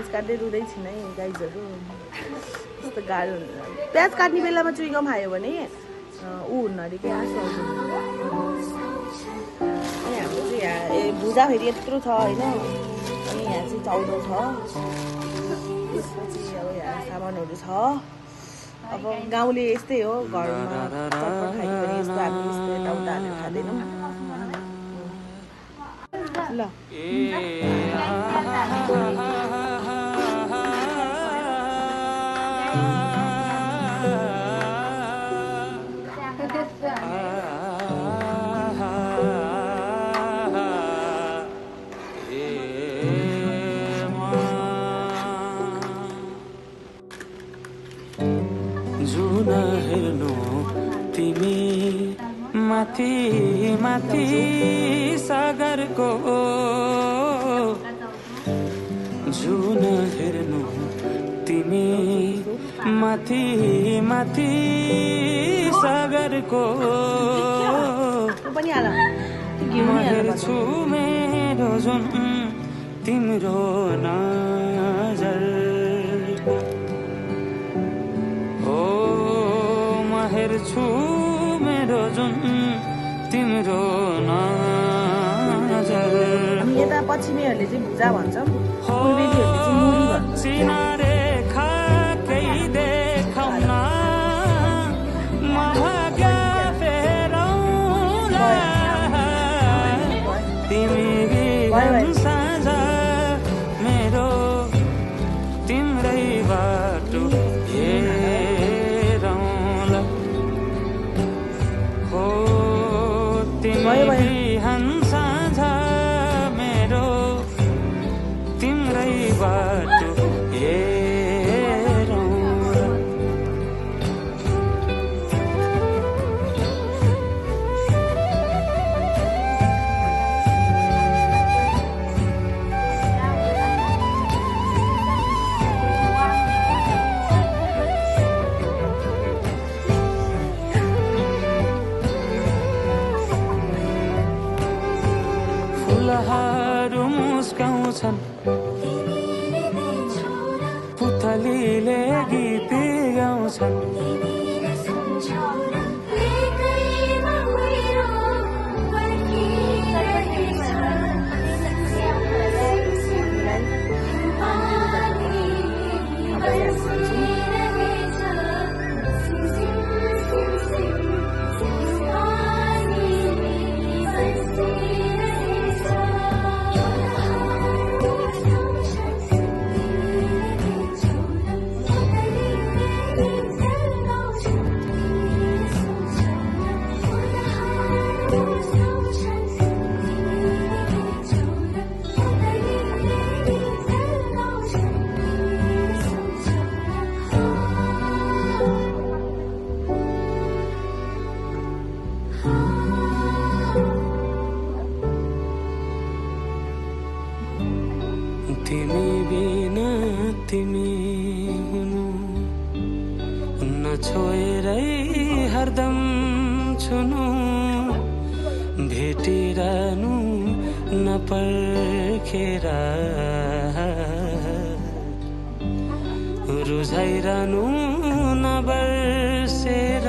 प्याज काट्दै रुँदैछिन् है गाइजहरू। कस्तो गाह्रो हुन्छ प्याज काट्ने बेलामा चुइगम खायो भने ऊ हुन्न अरे क्या हाम्रो चाहिँ यहाँ भुजा फेरि यत्रो छ होइन। अनि यहाँ चाहिँ चाउलो छ, त्यसपछि अब यहाँ सामानहरू छ। अब गाउँले यस्तै हो, घरमा चटपट खायो भने यस्तो हामी यस्तो यताउता हालेर खाँदैनौँ ल। हेर्नु तिमी माथि माथि सागरको जुन हेर्नु तिमी माथि माथि सागरको म हेर्छु मेरो जुन तिम्रो नजर हेर्छु मेरो जुन तिम्रो नजर। हामी यता पश्चिमेहरूले चाहिँ भुजा भन्छौँ, पूर्वेलीहरूले चाहिँ मुरी भन्छ। रेखा केही देखाउन महाज्ञ फेरौँला तिमी साँझ मेरो तिम्रै बाटो बिहान साँझ मेरो तिम्रै बाटो फुलहरू मुस्काउँछन् पुतलीले गीत गाउँछन् तिमी बिना तिमी हुनु नछोएरै हरदम छुनु भेटिरहनु नपर्खेर रुझाइरहनु नबर्सेर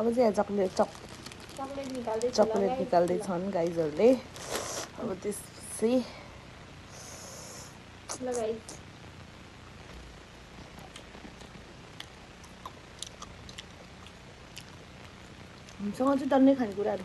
अब चाहिँ यहाँ चक्लेट निकाल्दैछन् गाइजहरूले। अब त्यसै हामीसँग चाहिँ डन्नै खानेकुराहरू